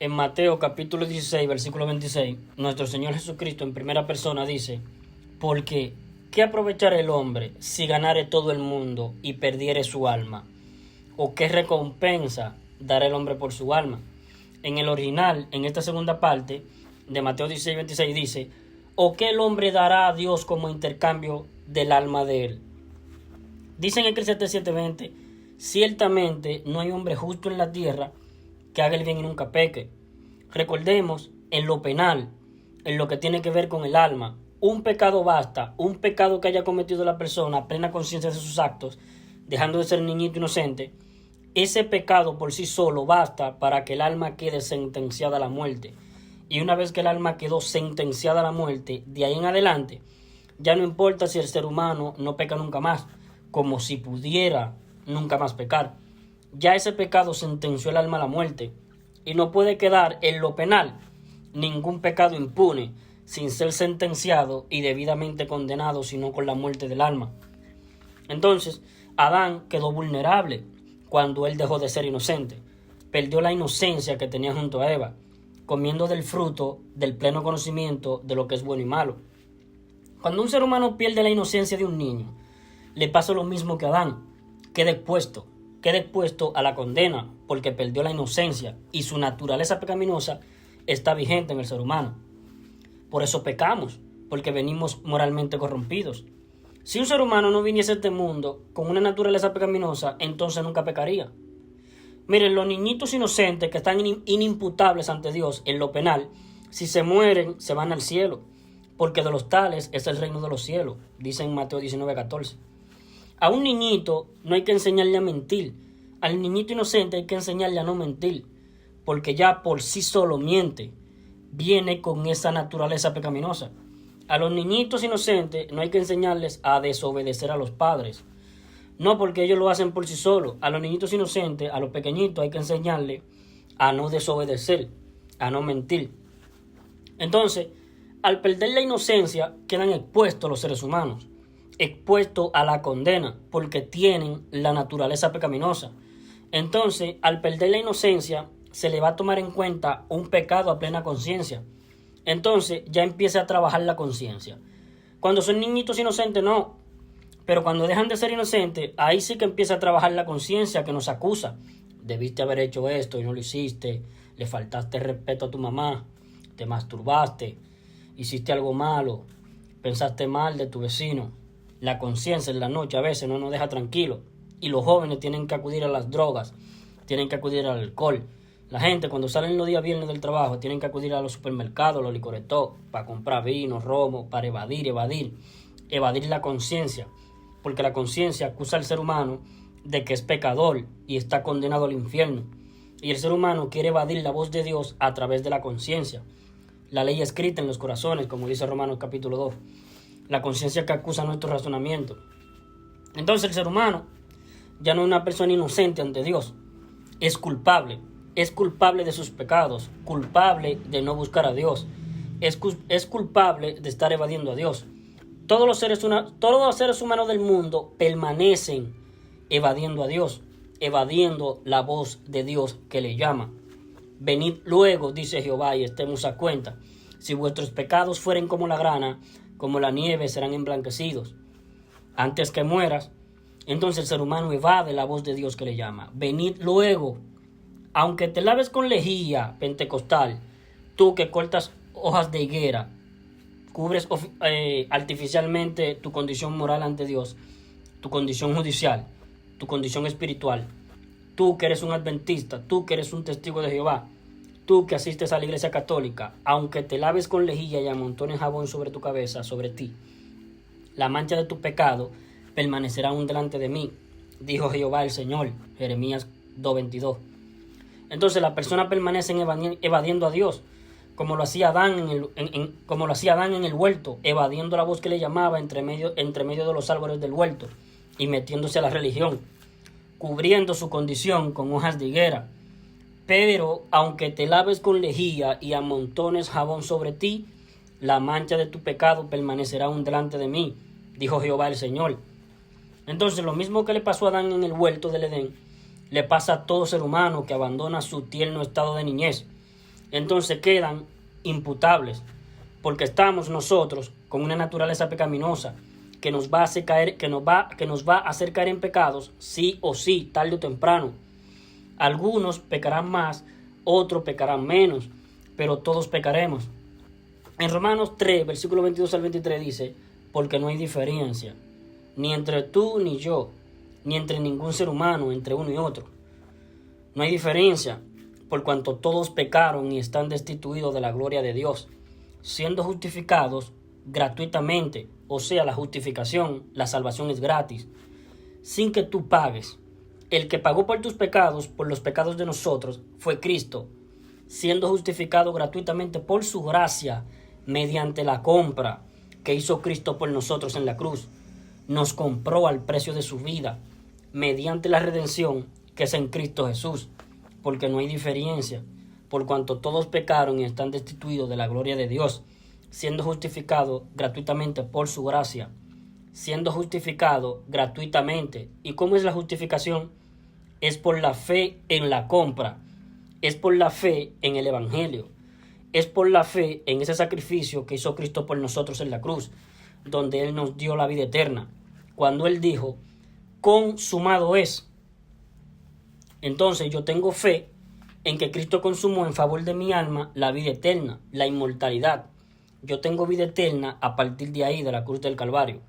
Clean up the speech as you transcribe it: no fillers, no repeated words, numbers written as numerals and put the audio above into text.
En Mateo capítulo 16, versículo 26, nuestro Señor Jesucristo en primera persona dice: porque, ¿qué aprovechará el hombre si ganare todo el mundo y perdiere su alma? ¿O qué recompensa dará el hombre por su alma? En el original, en esta segunda parte de Mateo 16, 26 dice: ¿o qué el hombre dará a Dios como intercambio del alma de él? Dice en Eclesiastés 7:20: ciertamente no hay hombre justo en la tierra que haga el bien y nunca peque. Recordemos, en lo penal, en lo que tiene que ver con el alma, un pecado basta, un pecado que haya cometido la persona a plena conciencia de sus actos, dejando de ser niñito inocente, ese pecado por sí solo basta para que el alma quede sentenciada a la muerte. Y una vez que el alma quedó sentenciada a la muerte, de ahí en adelante, ya no importa si el ser humano no peca nunca más, como si pudiera nunca más pecar. Ya ese pecado sentenció el alma a la muerte, y no puede quedar en lo penal ningún pecado impune, sin ser sentenciado y debidamente condenado, sino con la muerte del alma. Entonces, Adán quedó vulnerable cuando él dejó de ser inocente. Perdió la inocencia que tenía junto a Eva, comiendo del fruto del pleno conocimiento de lo que es bueno y malo. Cuando un ser humano pierde la inocencia de un niño, le pasa lo mismo que a Adán. Queda expuesto a la condena porque perdió la inocencia y su naturaleza pecaminosa está vigente en el ser humano. Por eso pecamos, porque venimos moralmente corrompidos. Si un ser humano no viniese a este mundo con una naturaleza pecaminosa, entonces nunca pecaría. Miren, los niñitos inocentes que están inimputables ante Dios en lo penal, si se mueren, se van al cielo, porque de los tales es el reino de los cielos, dice en Mateo 19:14. A un niñito no hay que enseñarle a mentir. Al niñito inocente hay que enseñarle a no mentir, porque ya por sí solo miente. Viene con esa naturaleza pecaminosa. A los niñitos inocentes no hay que enseñarles a desobedecer a los padres. No, porque ellos lo hacen por sí solos. A los niñitos inocentes, a los pequeñitos, hay que enseñarles a no desobedecer, a no mentir. Entonces, al perder la inocencia, quedan expuestos los seres humanos, expuestos a la condena, porque tienen la naturaleza pecaminosa. Entonces, al perder la inocencia, se le va a tomar en cuenta un pecado a plena conciencia. Entonces, ya empieza a trabajar la conciencia. Cuando son niñitos inocentes, no. Pero cuando dejan de ser inocentes, ahí sí que empieza a trabajar la conciencia que nos acusa. Debiste haber hecho esto y no lo hiciste. Le faltaste respeto a tu mamá. Te masturbaste. Hiciste algo malo. Pensaste mal de tu vecino. La conciencia en la noche a veces no nos deja tranquilos. Y los jóvenes tienen que acudir a las drogas. Tienen que acudir al alcohol. La gente cuando salen los días viernes del trabajo tienen que acudir a los supermercados, los licoretos, para comprar vino, romo, para evadir la conciencia. Porque la conciencia acusa al ser humano de que es pecador y está condenado al infierno. Y el ser humano quiere evadir la voz de Dios a través de la conciencia. La ley escrita en los corazones, como dice Romanos capítulo 2. La conciencia que acusa nuestro razonamiento. Entonces el ser humano ya no es una persona inocente ante Dios. Es culpable de sus pecados, culpable de no buscar a Dios, es culpable de estar evadiendo a Dios. Todos los seres humanos del mundo permanecen evadiendo a Dios, evadiendo la voz de Dios que le llama. Venid luego, dice Jehová, y estemos a cuenta. Si vuestros pecados fueren como la grana, como la nieve, serán emblanquecidos. Antes que mueras, entonces el ser humano evade la voz de Dios que le llama. Venid luego. Aunque te laves con lejía pentecostal, tú que cortas hojas de higuera, cubres artificialmente tu condición moral ante Dios, tu condición judicial, tu condición espiritual, tú que eres un adventista, tú que eres un testigo de Jehová, tú que asistes a la iglesia católica, aunque te laves con lejía y amontones jabón sobre tu cabeza, sobre ti, la mancha de tu pecado permanecerá aún delante de mí, dijo Jehová el Señor, Jeremías 2:22. Entonces la persona permanece evadiendo a Dios, como lo hacía Adán en el huerto, evadiendo la voz que le llamaba entre medio de los árboles del huerto y metiéndose a la religión, cubriendo su condición con hojas de higuera. Pero aunque te laves con lejía y amontones jabón sobre ti, la mancha de tu pecado permanecerá aún delante de mí, dijo Jehová el Señor. Entonces lo mismo que le pasó a Adán en el huerto del Edén, le pasa a todo ser humano que abandona su tierno estado de niñez. entonces quedan imputables, porque estamos nosotros con una naturaleza pecaminosa que nos va a hacer caer, que nos va a hacer caer en pecados, sí o sí, tarde o temprano. Algunos pecarán más, otros pecarán menos, pero todos pecaremos. En Romanos 3, versículo 22 al 23 dice, porque no hay diferencia, ni entre tú ni yo, ni entre ningún ser humano, entre uno y otro. No hay diferencia, por cuanto todos pecaron y están destituidos de la gloria de Dios, siendo justificados gratuitamente, o sea, la justificación, la salvación es gratis, sin que tú pagues. El que pagó por tus pecados, por los pecados de nosotros, fue Cristo, siendo justificado gratuitamente por su gracia, mediante la compra que hizo Cristo por nosotros en la cruz. Nos compró al precio de su vida, mediante la redención que es en Cristo Jesús, porque no hay diferencia, por cuanto todos pecaron y están destituidos de la gloria de Dios, siendo justificado gratuitamente por su gracia, siendo justificado gratuitamente. ¿Y cómo es la justificación? Es por la fe en la compra, es por la fe en el Evangelio, es por la fe en ese sacrificio que hizo Cristo por nosotros en la cruz, donde Él nos dio la vida eterna. Cuando Él dijo, consumado es. Entonces yo tengo fe en que Cristo consumó en favor de mi alma la vida eterna, la inmortalidad. Yo tengo vida eterna a partir de ahí, de la cruz del Calvario.